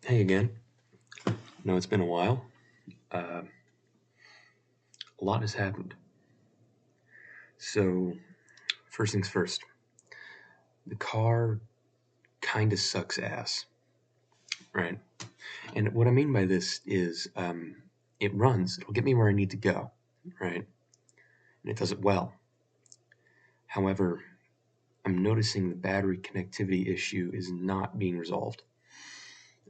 Hey again. No, it's been a while. A lot has happened. So, first things first, the car kind of sucks ass, right? And what I mean by this is it runs, it'll get me where I need to go, right? And it does it well. However, I'm noticing the battery connectivity issue is not being resolved.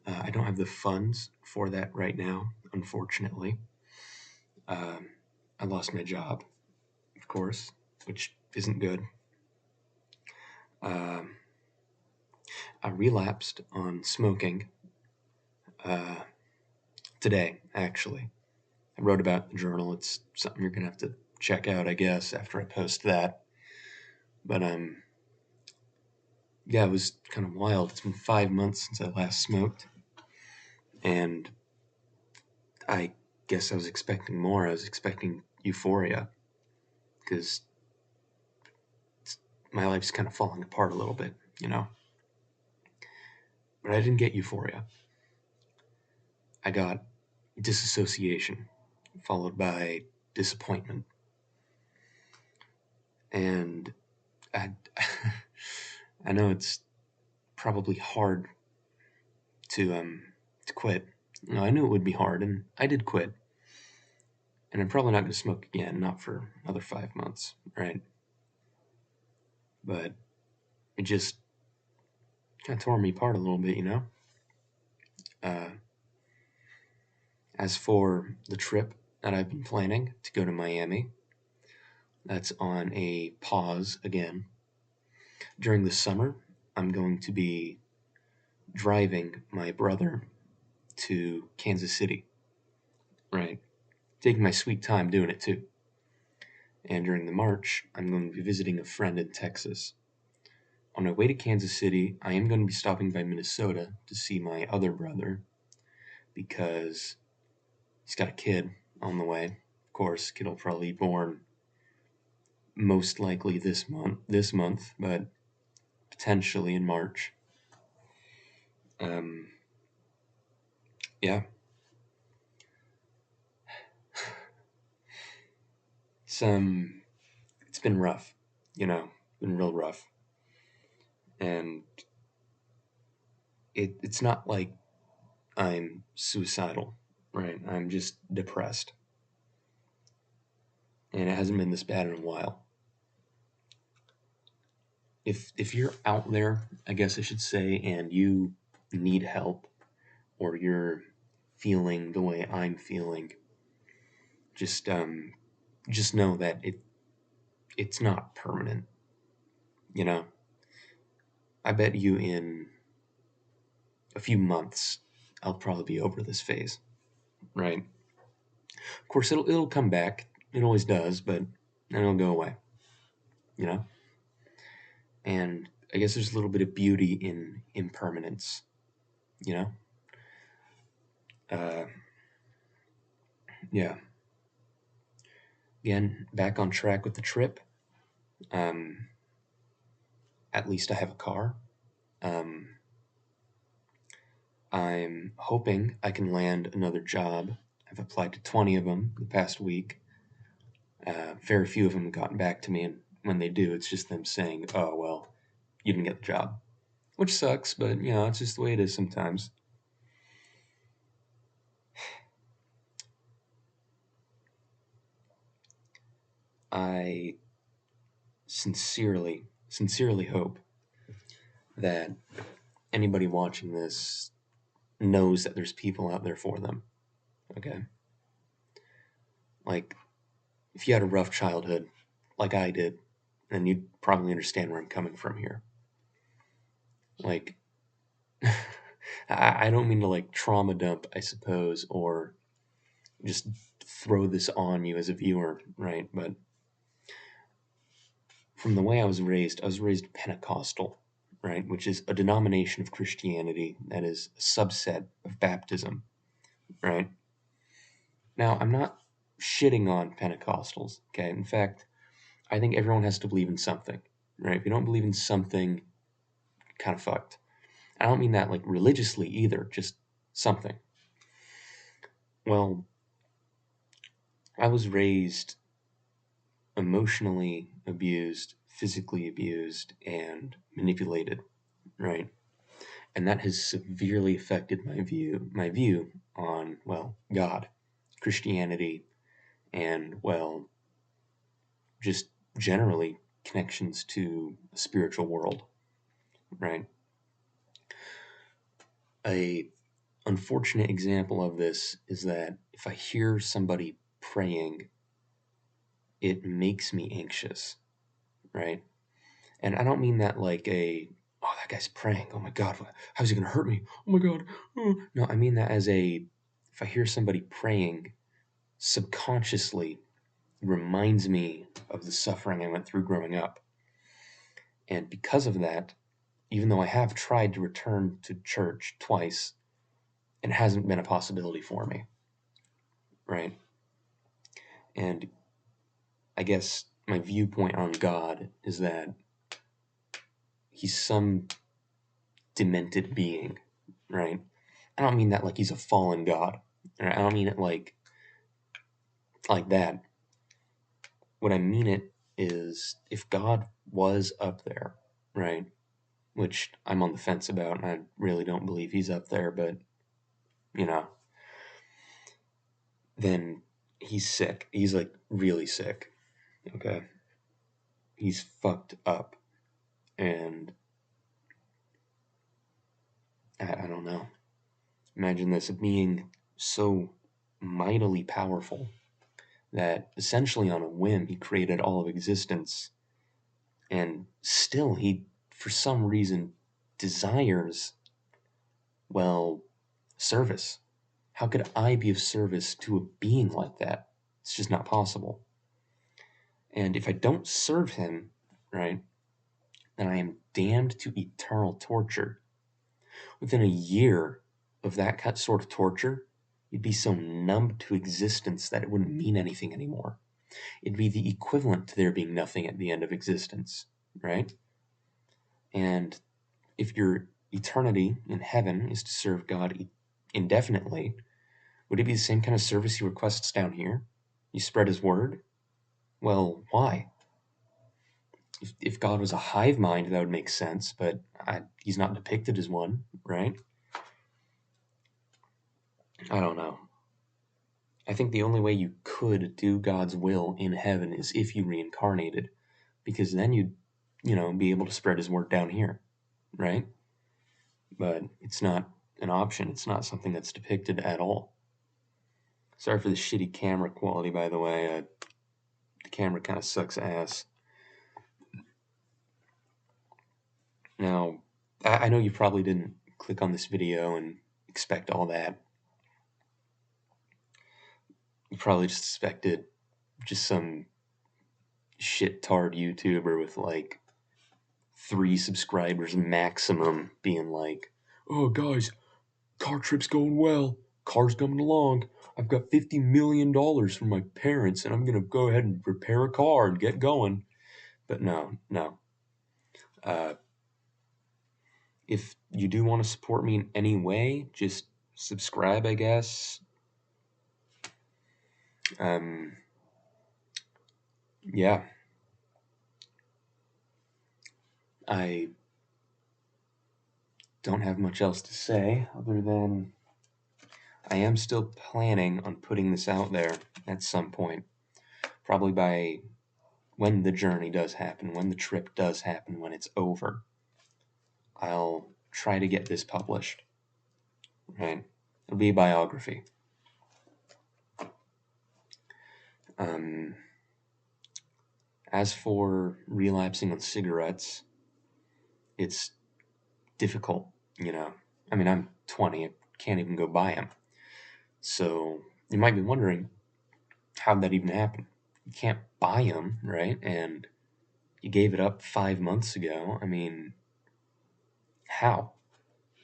I don't have the funds for that right now, unfortunately. Um, I lost my job, of course, which isn't good. Um, I relapsed on smoking uh, today, actually. I wrote about it in the journal. It's something you're going to have to check out, I guess, after I post that. But, yeah, it was kind of wild. It's been 5 months since I last smoked. And I guess I was expecting more. I was expecting euphoria because my life's kind of falling apart a little bit, you know? But I didn't get euphoria. I got disassociation, followed by disappointment. And I, I know it's probably hard to quit. You know, I knew it would be hard, and I did quit. And I'm probably not going to smoke again, not for another 5 months, right? But it just kind of tore me apart a little bit, you know. Uh, as for the trip that I've been planning to go to Miami, that's on a pause again. During the summer, I'm going to be driving my brother to Kansas City, right? Taking my sweet time doing it too. And during the March, I'm going to be visiting a friend in Texas. On my way to Kansas City, I am going to be stopping by Minnesota to see my other brother because he's got a kid on the way. Of course, kid will probably be born most likely this month, but potentially in March. Um, yeah, it's it's been rough, you know, been real rough, and it's not like I'm suicidal, right? I'm just depressed, and it hasn't been this bad in a while. If you're out there, I guess I should say, and you need help, or you're feeling the way I'm feeling, just just know that it's not permanent. You know, I bet you in a few months I'll probably be over this phase, right? Of course, it'll come back. It always does, but then it'll go away. You know, and I guess there's a little bit of beauty in impermanence. You know, uh, yeah. Again, back on track with the trip. Um, at least I have a car. Um, I'm hoping I can land another job. I've applied to 20 of them the past week. Very few of them have gotten back to me, and when they do, it's just them saying, "Oh well, you didn't get the job," which sucks. But you know, it's just the way it is sometimes. I sincerely hope that anybody watching this knows that there's people out there for them. Okay, like if you had a rough childhood, like I did, then you'd probably understand where I'm coming from here. Like, I don't mean to like trauma dump, I suppose, or just throw this on you as a viewer, right? But from the way I was raised Pentecostal, right? Which is a denomination of Christianity that is a subset of baptism, right? Now, I'm not shitting on Pentecostals, okay? In fact, I think everyone has to believe in something, right? If you don't believe in something, kind of fucked. I don't mean that like religiously either, just something. Well, I was raised emotionally abused, physically abused, and manipulated, right? And that has severely affected my view on, well, God, Christianity, and, well, just generally connections to the spiritual world, right? A unfortunate example of this is that if I hear somebody praying, it makes me anxious, right? And I don't mean that like oh, that guy's praying. Oh my God, how's he going to hurt me? Oh my God. Oh. No, I mean that as if I hear somebody praying, subconsciously reminds me of the suffering I went through growing up. And because of that, even though I have tried to return to church twice, it hasn't been a possibility for me, right? And I guess my viewpoint on God is that he's some demented being, right? I don't mean that like he's a fallen god. I don't mean it like that. What I mean it is if God was up there, right? Which I'm on the fence about, and I really don't believe he's up there, but you know, then he's sick. He's like really sick. Okay. He's fucked up. And I don't know. Imagine this being so mightily powerful that essentially on a whim he created all of existence, and still he, for some reason, desires, well, service. How could I be of service to a being like that? It's just not possible. And if I don't serve him, right, then I am damned to eternal torture. Within a year of that sort of torture, you'd be so numb to existence that it wouldn't mean anything anymore. It'd be the equivalent to there being nothing at the end of existence, right? And if your eternity in heaven is to serve God indefinitely, would it be the same kind of service he requests down here? You spread his word? Well, why? If God was a hive mind, that would make sense, but he's not depicted as one, right? I don't know. I think the only way you could do God's will in heaven is if you reincarnated, because then you'd, be able to spread his word down here, right? But it's not an option. It's not something that's depicted at all. Sorry for the shitty camera quality, by the way. The camera kind of sucks ass. Now, I know you probably didn't click on this video and expect all that. You probably just expected just some shit-tard YouTuber with like 3 subscribers maximum being like, oh guys, car trip's going well. Car's coming along. I've got $50 million from my parents and I'm going to go ahead and repair a car and get going. But no. If you do want to support me in any way, just subscribe, I guess. Yeah. I don't have much else to say other than I am still planning on putting this out there at some point. Probably by when the journey does happen, when the trip does happen, when it's over. I'll try to get this published. Right? It'll be a biography. As for relapsing on cigarettes, it's difficult, I mean, I'm 20, I can't even go buy them. So you might be wondering, how'd that even happen? You can't buy them, right? And you gave it up 5 months ago. I mean, how?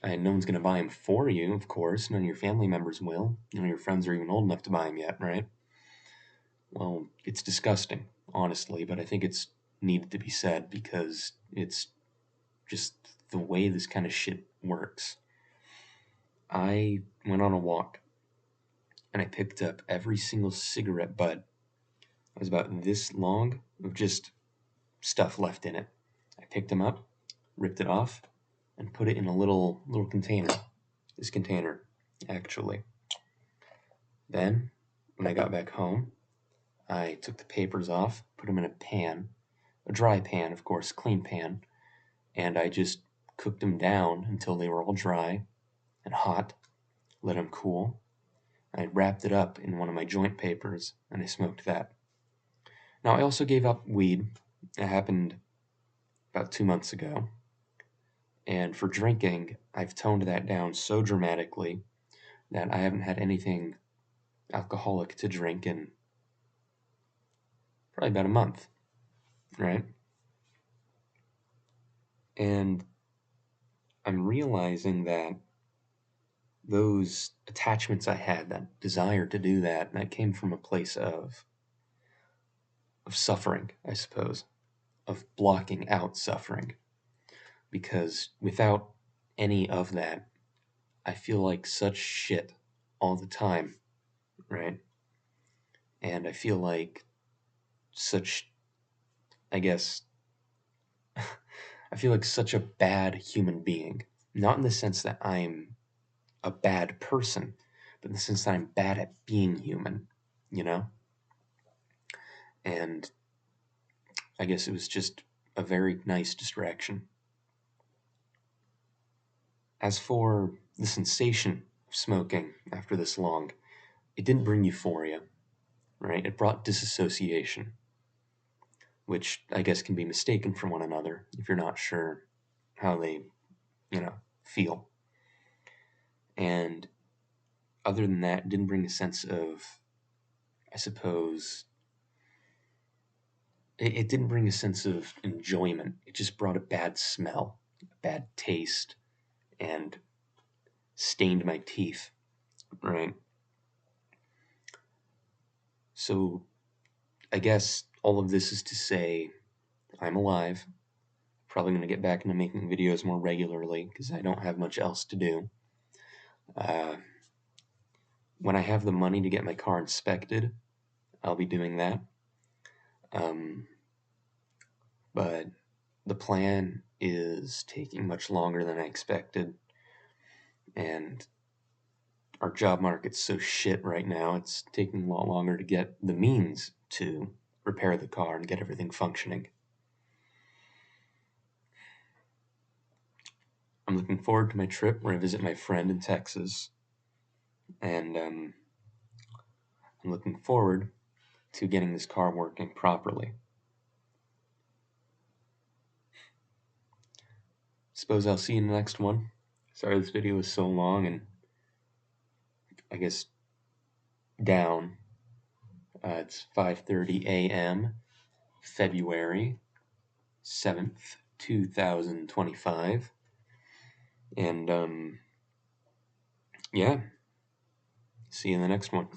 And no one's going to buy them for you, of course. None of your family members will. None of your friends are even old enough to buy them yet, right? Well, it's disgusting, honestly, but I think it's needed to be said because it's just the way this kind of shit works. I went on a walk and I picked up every single cigarette butt. It was about this long of just stuff left in it. I picked them up, ripped it off, and put it in a little container. This container, actually. Then, when I got back home, I took the papers off, put them in a pan, a dry pan, of course, clean pan, and I just cooked them down until they were all dry and hot, let them cool. I wrapped it up in one of my joint papers, and I smoked that. Now, I also gave up weed. It happened about 2 months ago. And for drinking, I've toned that down so dramatically that I haven't had anything alcoholic to drink in probably about a month, right? And I'm realizing that those attachments I had, that desire to do that came from a place of suffering, I suppose, of blocking out suffering. Because without any of that, I feel like such shit all the time, right? And I feel like such, I guess, I feel like such a bad human being. Not in the sense that I'm a bad person, but in the sense that I'm bad at being human, you know? And I guess it was just a very nice distraction. As for the sensation of smoking after this long, it didn't bring euphoria, right? It brought disassociation, which I guess can be mistaken for one another if you're not sure how they, feel. And other than that, it didn't bring a sense of, I suppose, it didn't bring a sense of enjoyment. It just brought a bad smell, a bad taste, and stained my teeth, right? So I guess all of this is to say I'm alive. Probably going to get back into making videos more regularly because I don't have much else to do. When I have the money to get my car inspected, I'll be doing that. But the plan is taking much longer than I expected. And our job market's so shit right now, it's taking a lot longer to get the means to repair the car and get everything functioning. I'm looking forward to my trip where I visit my friend in Texas. And I'm looking forward to getting this car working properly. Suppose I'll see you in the next one. Sorry this video was so long and I guess down. It's 5:30 a.m. February 7th, 2025. And yeah, see you in the next one.